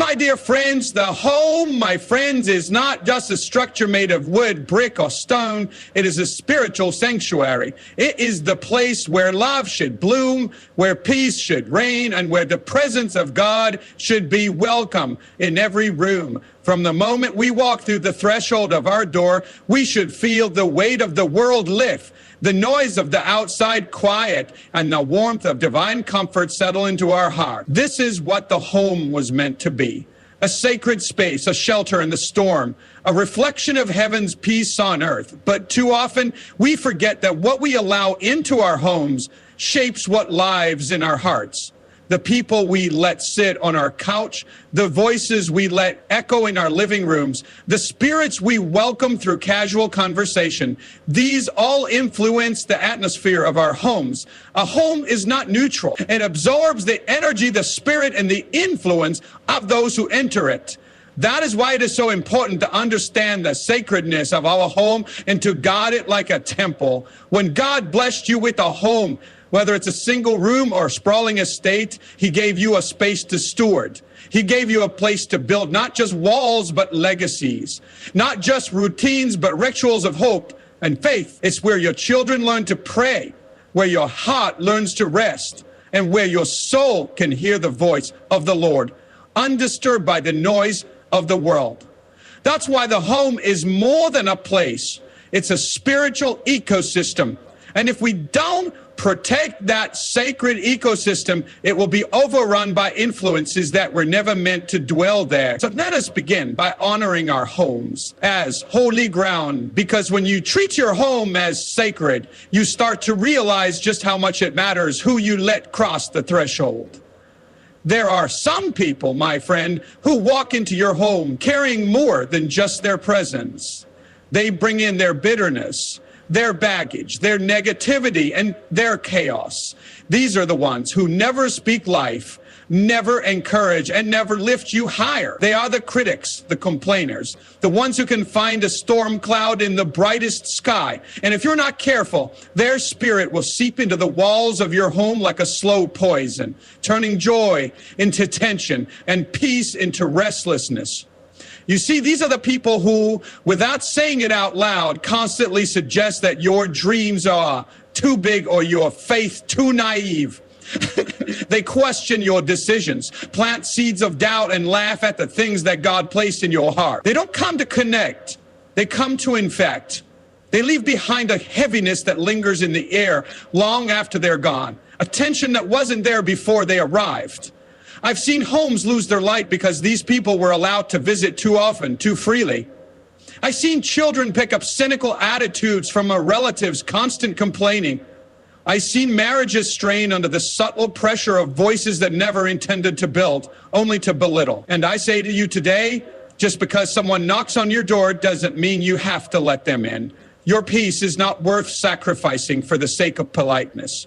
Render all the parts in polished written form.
My dear friends, the home, my friends, is not just a structure made of wood, brick, or stone. It is a spiritual sanctuary. It is the place where love should bloom, where peace should reign, and where the presence of God should be welcome in every room. From the moment we walk through the threshold of our door, we should feel the weight of the world lift, the noise of the outside quiet, and the warmth of divine comfort settle into our heart. This is what the home was meant to be. A sacred space, a shelter in the storm, a reflection of heaven's peace on earth. But too often, we forget that what we allow into our homes shapes what lives in our hearts. The people we let sit on our couch, the voices we let echo in our living rooms, the spirits we welcome through casual conversation, these all influence the atmosphere of our homes. A home is not neutral. It absorbs the energy, the spirit, and the influence of those who enter it. That is why it is so important to understand the sacredness of our home and to guard it like a temple. When God blessed you with a home, whether it's a single room or a sprawling estate, he gave you a space to steward. He gave you a place to build not just walls, but legacies. Not just routines, but rituals of hope and faith. It's where your children learn to pray, where your heart learns to rest, and where your soul can hear the voice of the Lord, undisturbed by the noise of the world. That's why the home is more than a place. It's a spiritual ecosystem. And if we don't protect that sacred ecosystem, it will be overrun by influences that were never meant to dwell there. So let us begin by honoring our homes as holy ground, because when you treat your home as sacred, you start to realize just how much it matters who you let cross the threshold. There are some people, my friend, who walk into your home carrying more than just their presence. They bring in their bitterness, their baggage, their negativity, and their chaos. These are the ones who never speak life, never encourage, and never lift you higher. They are the critics, the complainers, the ones who can find a storm cloud in the brightest sky. And if you're not careful, their spirit will seep into the walls of your home like a slow poison, turning joy into tension and peace into restlessness. You see, these are the people who, without saying it out loud, constantly suggest that your dreams are too big or your faith too naive. They question your decisions, plant seeds of doubt, and laugh at the things that God placed in your heart. They don't come to connect. They come to infect. They leave behind a heaviness that lingers in the air long after they're gone, a tension that wasn't there before they arrived. I've seen homes lose their light because these people were allowed to visit too often, too freely. I've seen children pick up cynical attitudes from a relative's constant complaining. I've seen marriages strain under the subtle pressure of voices that never intended to build, only to belittle. And I say to you today, just because someone knocks on your door doesn't mean you have to let them in. Your peace is not worth sacrificing for the sake of politeness.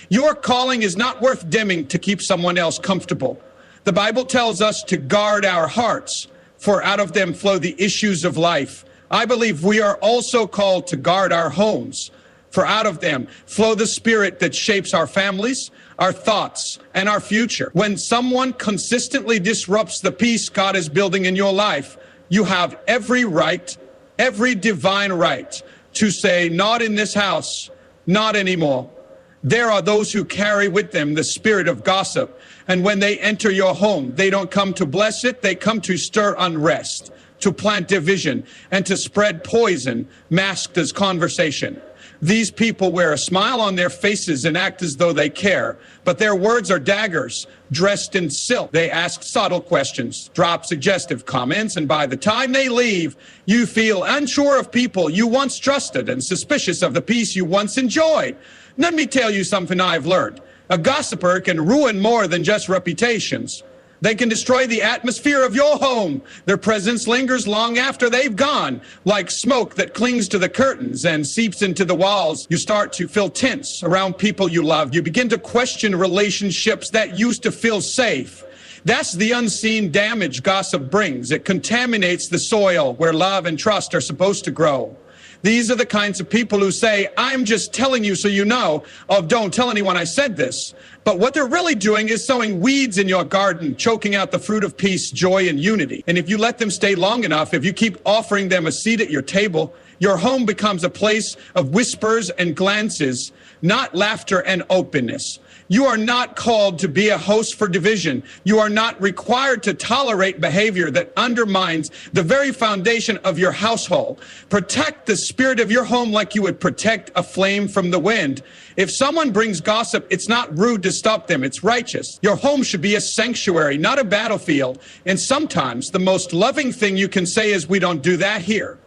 Your calling is not worth dimming to keep someone else comfortable. The Bible tells us to guard our hearts, for out of them flow the issues of life. I believe we are also called to guard our homes, for out of them flow the spirit that shapes our families, our thoughts, and our future. When someone consistently disrupts the peace God is building in your life, you have every right, every divine right, to say, not in this house, not anymore. There are those who carry with them the spirit of gossip. And when they enter your home, they don't come to bless it, they come to stir unrest, to plant division, and to spread poison masked as conversation. These people wear a smile on their faces and act as though they care, but their words are daggers dressed in silk. They ask subtle questions, drop suggestive comments, and by the time they leave, you feel unsure of people you once trusted and suspicious of the peace you once enjoyed. Let me tell you something I've learned. A gossiper can ruin more than just reputations. They can destroy the atmosphere of your home. Their presence lingers long after they've gone, like smoke that clings to the curtains and seeps into the walls. You start to feel tense around people you love. You begin to question relationships that used to feel safe. That's the unseen damage gossip brings. It contaminates the soil where love and trust are supposed to grow. These are the kinds of people who say, I'm just telling you so you know, of don't tell anyone I said this. But what they're really doing is sowing weeds in your garden, choking out the fruit of peace, joy, and unity. And if you let them stay long enough, if you keep offering them a seat at your table, your home becomes a place of whispers and glances, not laughter and openness. You are not called to be a host for division. You are not required to tolerate behavior that undermines the very foundation of your household. Protect the spirit of your home like you would protect a flame from the wind. If someone brings gossip, it's not rude to stop them. It's righteous. Your home should be a sanctuary, not a battlefield. And sometimes the most loving thing you can say is, we don't do that here.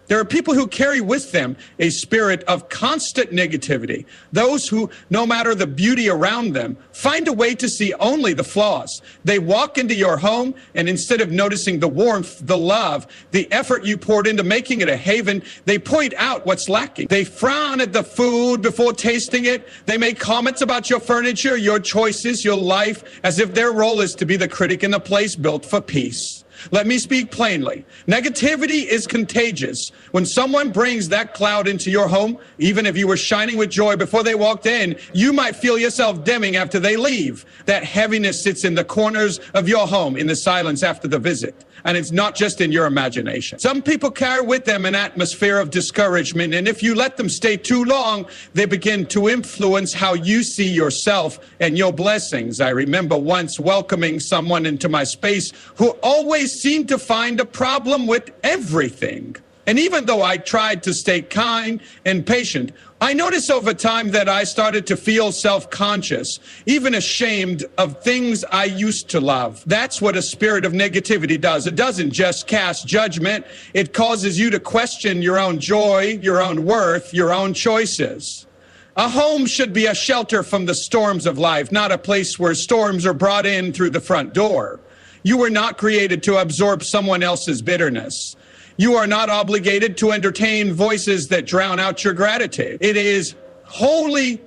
There are people who carry with them a spirit of constant negativity. Those who, no matter the beauty around them, find a way to see only the flaws. They walk into your home, and instead of noticing the warmth, the love, the effort you poured into making it a haven, they point out what's lacking. They frown at the food before tasting it. They make comments about your furniture, your choices, your life, as if their role is to be the critic in a place built for peace. Let me speak plainly. Negativity is contagious. When someone brings that cloud into your home, even if you were shining with joy before they walked in, you might feel yourself dimming after they leave. That heaviness sits in the corners of your home, in the silence after the visit. And it's not just in your imagination. Some people carry with them an atmosphere of discouragement, and if you let them stay too long, they begin to influence how you see yourself and your blessings. I remember once welcoming someone into my space who always seemed to find a problem with everything. And even though I tried to stay kind and patient, I noticed over time that I started to feel self-conscious, even ashamed of things I used to love. That's what a spirit of negativity does. It doesn't just cast judgment. It causes you to question your own joy, your own worth, your own choices. A home should be a shelter from the storms of life, not a place where storms are brought in through the front door. You were not created to absorb someone else's bitterness. You are not obligated to entertain voices that drown out your gratitude. It is holy,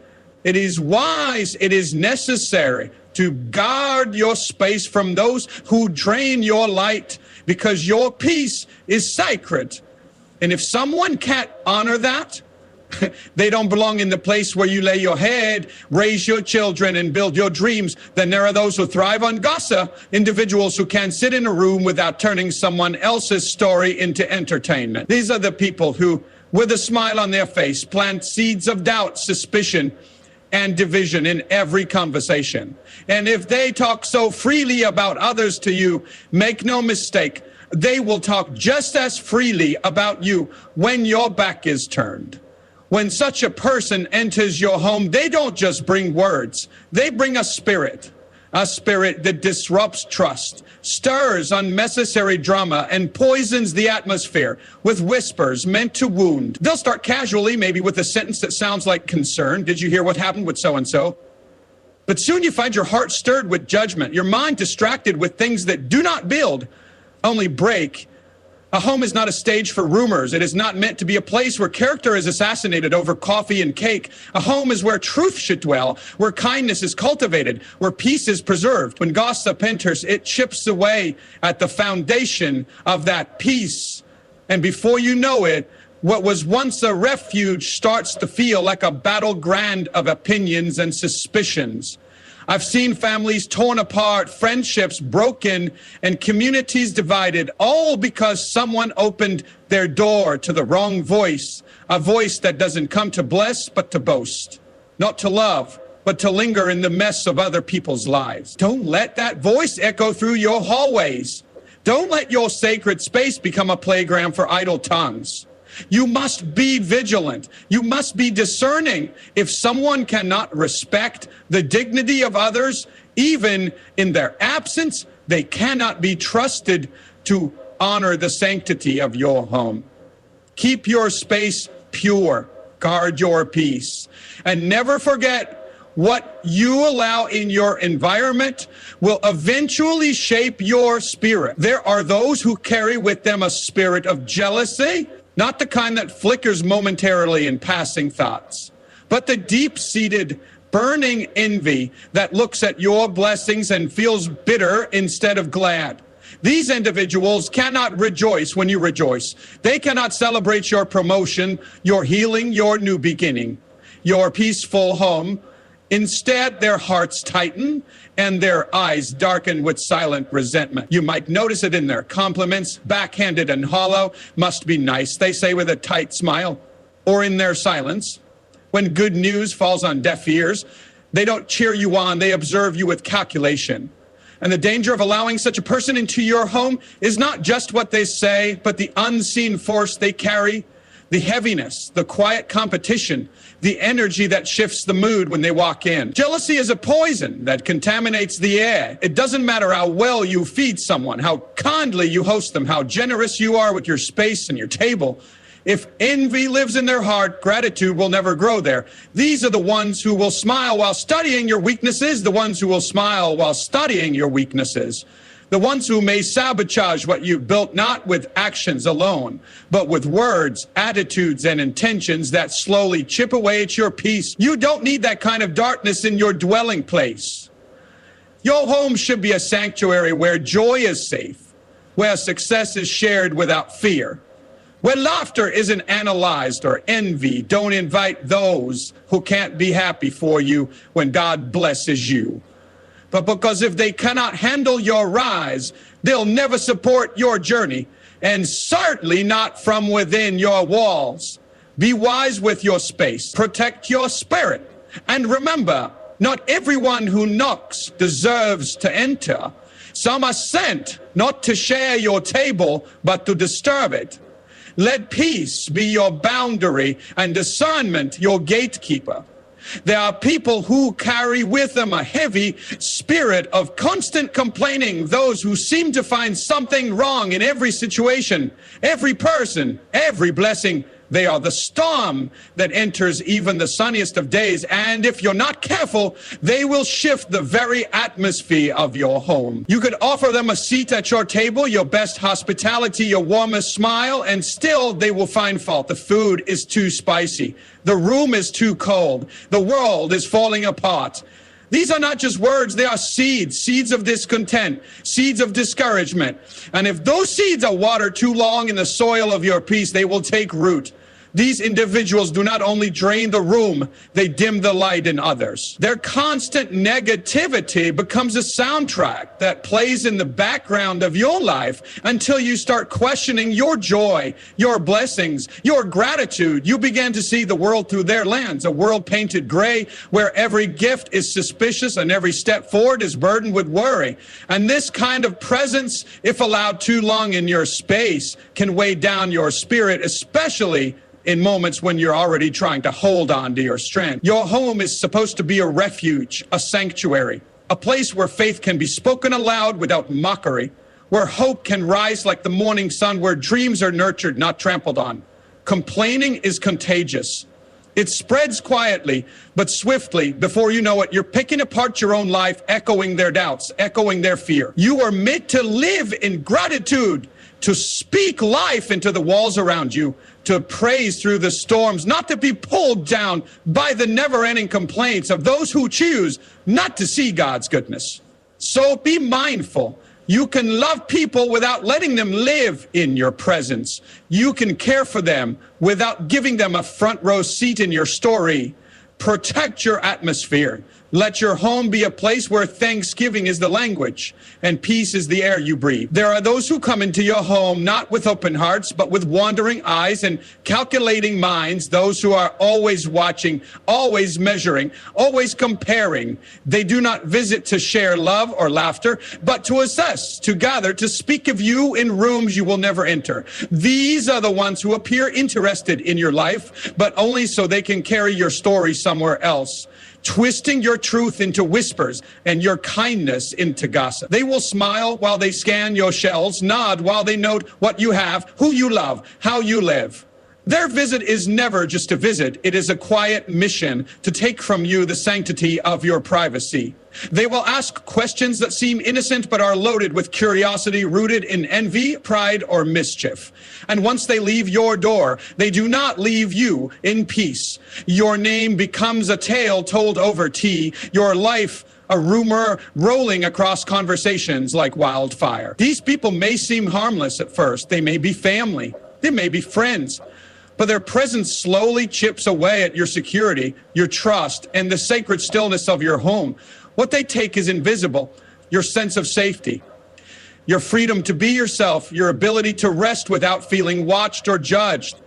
it is wise, it is necessary to guard your space from those who drain your light, because your peace is sacred. And if someone can't honor that, they don't belong in the place where you lay your head, raise your children, and build your dreams. Then there are those who thrive on gossip, individuals who can't sit in a room without turning someone else's story into entertainment. These are the people who, with a smile on their face, plant seeds of doubt, suspicion, and division in every conversation. And if they talk so freely about others to you, make no mistake, they will talk just as freely about you when your back is turned. When such a person enters your home, they don't just bring words, they bring a spirit that disrupts trust, stirs unnecessary drama, and poisons the atmosphere with whispers meant to wound. They'll start casually, maybe with a sentence that sounds like concern. Did you hear what happened with so-and-so? But soon you find your heart stirred with judgment, your mind distracted with things that do not build, only break. A home is not a stage for rumors. It is not meant to be a place where character is assassinated over coffee and cake. A home is where truth should dwell, where kindness is cultivated, where peace is preserved. When gossip enters, it chips away at the foundation of that peace. And before you know it, what was once a refuge starts to feel like a battleground of opinions and suspicions. I've seen families torn apart, friendships broken, and communities divided, all because someone opened their door to the wrong voice, a voice that doesn't come to bless, but to boast, not to love, but to linger in the mess of other people's lives. Don't let that voice echo through your hallways. Don't let your sacred space become a playground for idle tongues. You must be vigilant. You must be discerning. If someone cannot respect the dignity of others, even in their absence, they cannot be trusted to honor the sanctity of your home. Keep your space pure. Guard your peace. And never forget, what you allow in your environment will eventually shape your spirit. There are those who carry with them a spirit of jealousy, not the kind that flickers momentarily in passing thoughts, but the deep-seated, burning envy that looks at your blessings and feels bitter instead of glad. These individuals cannot rejoice when you rejoice. They cannot celebrate your promotion, your healing, your new beginning, your peaceful home. Instead, their hearts tighten and their eyes darken with silent resentment. You might notice it in their compliments, backhanded and hollow, must be nice, they say with a tight smile, or in their silence. When good news falls on deaf ears, they don't cheer you on, they observe you with calculation. And the danger of allowing such a person into your home is not just what they say, but the unseen force they carry, the heaviness, the quiet competition, the energy that shifts the mood when they walk in. Jealousy is a poison that contaminates the air. It doesn't matter how well you feed someone, how kindly you host them, how generous you are with your space and your table. If envy lives in their heart, gratitude will never grow there. These are the ones who will smile while studying your weaknesses, the ones who will smile while studying your weaknesses, the ones who may sabotage what you've built not with actions alone, but with words, attitudes, and intentions that slowly chip away at your peace. You don't need that kind of darkness in your dwelling place. Your home should be a sanctuary where joy is safe, where success is shared without fear, where laughter isn't analyzed or envy. Don't invite those who can't be happy for you when God blesses you. But because if they cannot handle your rise, they'll never support your journey, and certainly not from within your walls. Be wise with your space. Protect your spirit. And remember, not everyone who knocks deserves to enter. Some are sent not to share your table, but to disturb it. Let peace be your boundary and discernment your gatekeeper. There are people who carry with them a heavy spirit of constant complaining, those who seem to find something wrong in every situation, every person, every blessing. They are the storm that enters even the sunniest of days, and if you're not careful, they will shift the very atmosphere of your home. You could offer them a seat at your table, your best hospitality, your warmest smile, and still they will find fault. The food is too spicy. The room is too cold. The world is falling apart. These are not just words, they are seeds, seeds of discontent, seeds of discouragement. And if those seeds are watered too long in the soil of your peace, they will take root. These individuals do not only drain the room, they dim the light in others. Their constant negativity becomes a soundtrack that plays in the background of your life until you start questioning your joy, your blessings, your gratitude. You begin to see the world through their lens, a world painted gray where every gift is suspicious and every step forward is burdened with worry. And this kind of presence, if allowed too long in your space, can weigh down your spirit, especially in moments when you're already trying to hold on to your strength. Your home is supposed to be a refuge, a sanctuary, a place where faith can be spoken aloud without mockery, where hope can rise like the morning sun, where dreams are nurtured, not trampled on. Complaining is contagious. It spreads quietly, but swiftly. Before you know it, you're picking apart your own life, echoing their doubts, echoing their fear. You are meant to live in gratitude, to speak life into the walls around you, to praise through the storms, not to be pulled down by the never-ending complaints of those who choose not to see God's goodness. So be mindful. You can love people without letting them live in your presence. You can care for them without giving them a front row seat in your story. Protect your atmosphere. Let your home be a place where thanksgiving is the language and peace is the air you breathe. There are those who come into your home not with open hearts, but with wandering eyes and calculating minds, those who are always watching, always measuring, always comparing. They do not visit to share love or laughter, but to assess, to gather, to speak of you in rooms you will never enter. These are the ones who appear interested in your life, but only so they can carry your story somewhere else, twisting your truth into whispers and your kindness into gossip. They will smile while they scan your shelves, nod while they note what you have, who you love, how you live. Their visit is never just a visit. It is a quiet mission to take from you the sanctity of your privacy. They will ask questions that seem innocent but are loaded with curiosity, rooted in envy, pride, or mischief. And once they leave your door, they do not leave you in peace. Your name becomes a tale told over tea, your life a rumor rolling across conversations like wildfire. These people may seem harmless at first. They may be family. They may be friends. But their presence slowly chips away at your security, your trust, and the sacred stillness of your home. What they take is invisible: your sense of safety, your freedom to be yourself, your ability to rest without feeling watched or judged.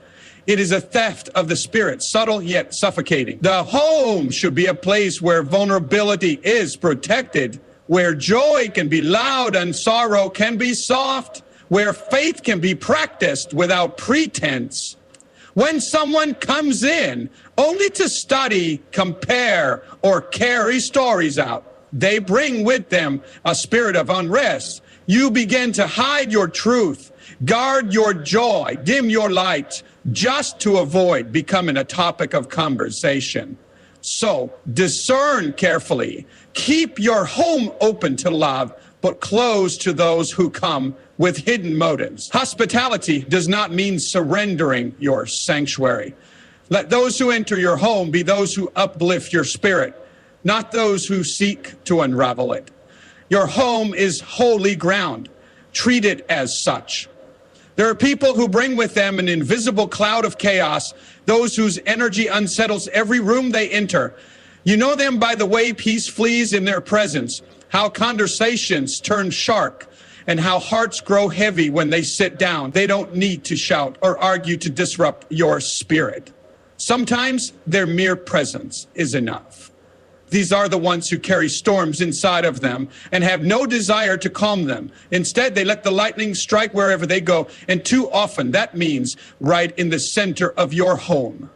It is a theft of the spirit, subtle yet suffocating. The home should be a place where vulnerability is protected, where joy can be loud and sorrow can be soft, where faith can be practiced without pretense. When someone comes in only to study, compare, or carry stories out, they bring with them a spirit of unrest. You begin to hide your truth, guard your joy, dim your light, just to avoid becoming a topic of conversation. So discern carefully. Keep your home open to love, but closed to those who come with hidden motives. Hospitality does not mean surrendering your sanctuary. Let those who enter your home be those who uplift your spirit, not those who seek to unravel it. Your home is holy ground. Treat it as such. There are people who bring with them an invisible cloud of chaos, those whose energy unsettles every room they enter. You know them by the way peace flees in their presence, how conversations turn sharp, and how hearts grow heavy when they sit down. They don't need to shout or argue to disrupt your spirit. Sometimes their mere presence is enough. These are the ones who carry storms inside of them and have no desire to calm them. Instead, they let the lightning strike wherever they go, and too often that means right in the center of your home.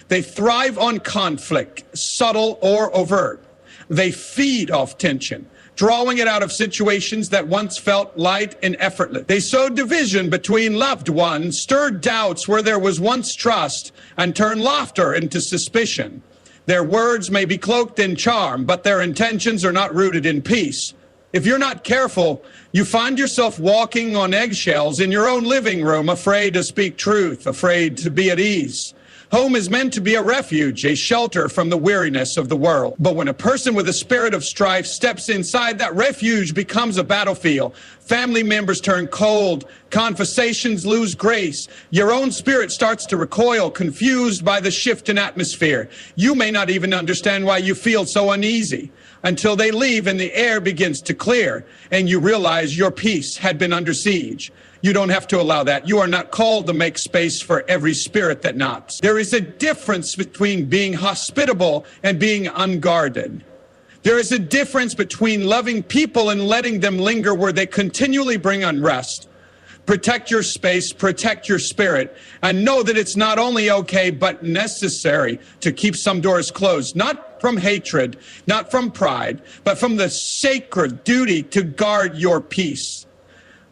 They thrive on conflict, subtle or overt. They feed off tension, drawing it out of situations that once felt light and effortless. They sowed division between loved ones, stirred doubts where there was once trust, and turned laughter into suspicion. Their words may be cloaked in charm, but their intentions are not rooted in peace. If you're not careful, you find yourself walking on eggshells in your own living room, afraid to speak truth, afraid to be at ease. Home is meant to be a refuge, a shelter from the weariness of the world. But when a person with a spirit of strife steps inside, that refuge becomes a battlefield. Family members turn cold, conversations lose grace. Your own spirit starts to recoil, confused by the shift in atmosphere. You may not even understand why you feel so uneasy until they leave and the air begins to clear and you realize your peace had been under siege. You don't have to allow that. You are not called to make space for every spirit that knocks. There is a difference between being hospitable and being unguarded. There is a difference between loving people and letting them linger where they continually bring unrest. Protect your space, protect your spirit, and know that it's not only okay, but necessary to keep some doors closed, not from hatred, not from pride, but from the sacred duty to guard your peace.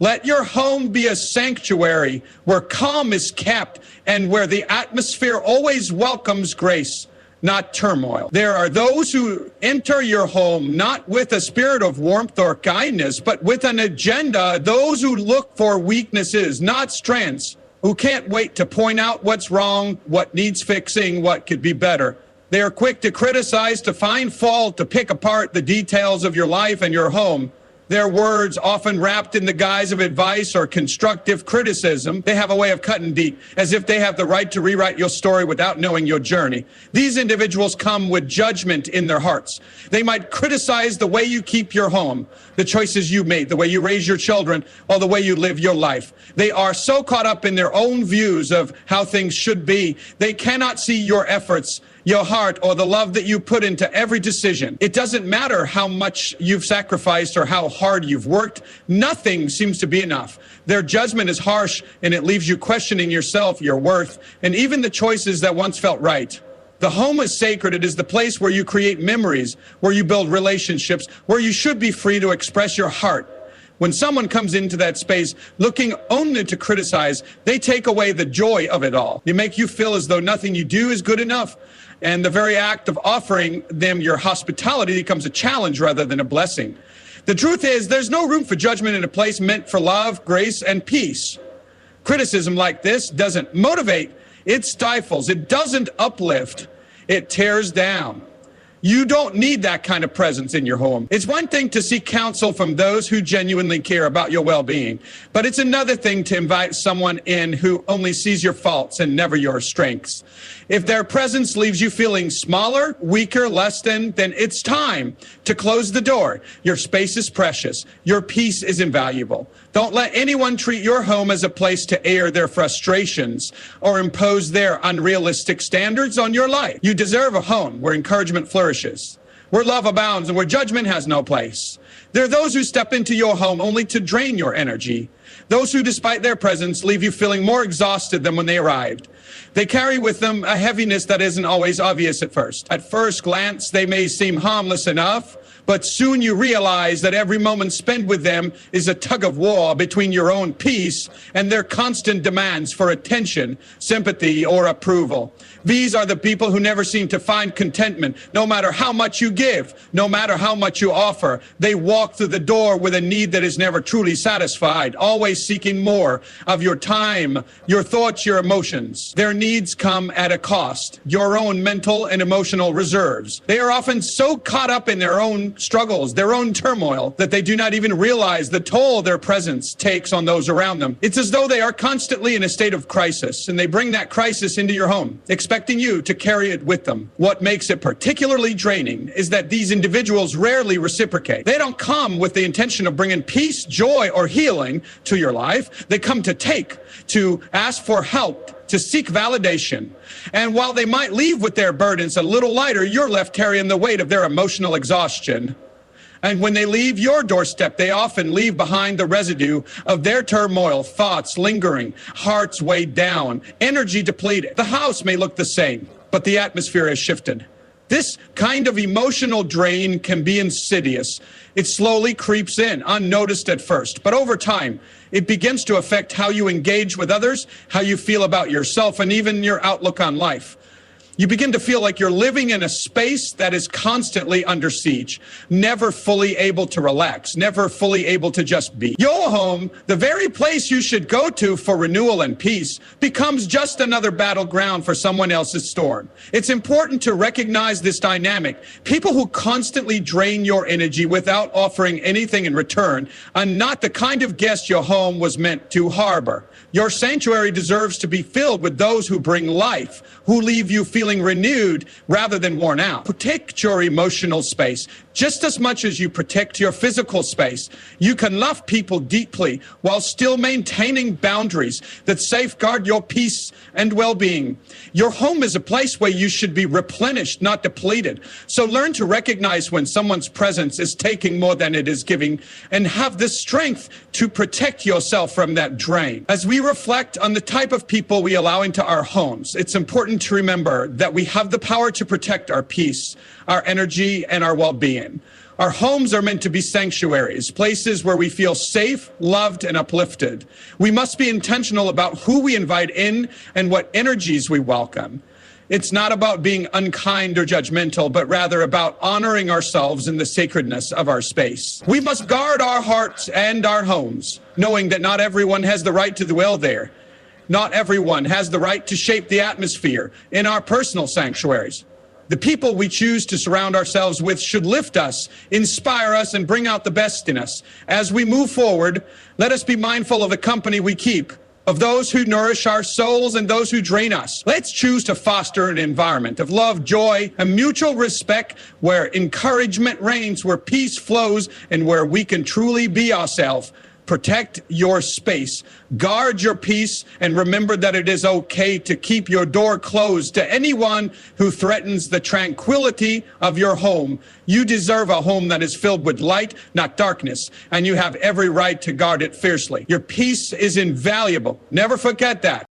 Let your home be a sanctuary where calm is kept and where the atmosphere always welcomes grace, not turmoil. There are those who enter your home not with a spirit of warmth or kindness, but with an agenda. Those who look for weaknesses, not strengths, who can't wait to point out what's wrong, what needs fixing, what could be better. They are quick to criticize, to find fault, to pick apart the details of your life and your home. Their words, often wrapped in the guise of advice or constructive criticism, they have a way of cutting deep, as if they have the right to rewrite your story without knowing your journey. These individuals come with judgment in their hearts. They might criticize the way you keep your home, the choices you made, the way you raise your children, or the way you live your life. They are so caught up in their own views of how things should be, they cannot see your efforts, your heart, or the love that you put into every decision. It doesn't matter how much you've sacrificed or how hard you've worked. Nothing seems to be enough. Their judgment is harsh, and it leaves you questioning yourself, your worth, and even the choices that once felt right. The home is sacred. It is the place where you create memories, where you build relationships, where you should be free to express your heart. When someone comes into that space looking only to criticize, they take away the joy of it all. They make you feel as though nothing you do is good enough. And the very act of offering them your hospitality becomes a challenge rather than a blessing. The truth is, there's no room for judgment in a place meant for love, grace, and peace. Criticism like this doesn't motivate, it stifles, it doesn't uplift, it tears down. You don't need that kind of presence in your home. It's one thing to seek counsel from those who genuinely care about your well-being, but it's another thing to invite someone in who only sees your faults and never your strengths. If their presence leaves you feeling smaller, weaker, less than, then it's time to close the door. Your space is precious. Your peace is invaluable. Don't let anyone treat your home as a place to air their frustrations or impose their unrealistic standards on your life. You deserve a home where encouragement flourishes, where love abounds, and where judgment has no place. There are those who step into your home only to drain your energy. Those who, despite their presence, leave you feeling more exhausted than when they arrived. They carry with them a heaviness that isn't always obvious at first. At first glance, they may seem harmless enough, but soon you realize that every moment spent with them is a tug of war between your own peace and their constant demands for attention, sympathy, or approval. These are the people who never seem to find contentment, no matter how much you give, no matter how much you offer. They walk through the door with a need that is never truly satisfied, always seeking more of your time, your thoughts, your emotions. Their needs come at a cost, your own mental and emotional reserves. They are often so caught up in their own struggles, their own turmoil, that they do not even realize the toll their presence takes on those around them. It's as though they are constantly in a state of crisis, and they bring that crisis into your home, expecting you to carry it with them. What makes it particularly draining is that these individuals rarely reciprocate. They don't come with the intention of bringing peace, joy, or healing to your life. They come to take, to ask for help, to seek validation. And while they might leave with their burdens a little lighter, you're left carrying the weight of their emotional exhaustion. And when they leave your doorstep, they often leave behind the residue of their turmoil, thoughts lingering, hearts weighed down, energy depleted. The house may look the same, but the atmosphere has shifted. This kind of emotional drain can be insidious. It slowly creeps in, unnoticed at first, but over time, it begins to affect how you engage with others, how you feel about yourself, and even your outlook on life. You begin to feel like you're living in a space that is constantly under siege, never fully able to relax, never fully able to just be. Your home, the very place you should go to for renewal and peace, becomes just another battleground for someone else's storm. It's important to recognize this dynamic. People who constantly drain your energy without offering anything in return are not the kind of guest your home was meant to harbor. Your sanctuary deserves to be filled with those who bring life, who leave you feeling renewed rather than worn out. Protect your emotional space just as much as you protect your physical space. You can love people deeply while still maintaining boundaries that safeguard your peace and well-being. Your home is a place where you should be replenished, not depleted. So learn to recognize when someone's presence is taking more than it is giving, and have the strength to protect yourself from that drain. As we reflect on the type of people we allow into our homes, it's important to remember that we have the power to protect our peace, our energy, and our well-being. Our homes are meant to be sanctuaries, places where we feel safe, loved, and uplifted. We must be intentional about who we invite in and what energies we welcome. It's not about being unkind or judgmental, but rather about honoring ourselves in the sacredness of our space. We must guard our hearts and our homes, knowing that not everyone has the right to dwell there. Not everyone has the right to shape the atmosphere in our personal sanctuaries. The people we choose to surround ourselves with should lift us, inspire us, and bring out the best in us. As we move forward, let us be mindful of the company we keep, of those who nourish our souls and those who drain us. Let's choose to foster an environment of love, joy, and mutual respect, where encouragement reigns, where peace flows, and where we can truly be ourselves. Protect your space, guard your peace, and remember that it is okay to keep your door closed to anyone who threatens the tranquility of your home. You deserve a home that is filled with light, not darkness, and you have every right to guard it fiercely. Your peace is invaluable. Never forget that.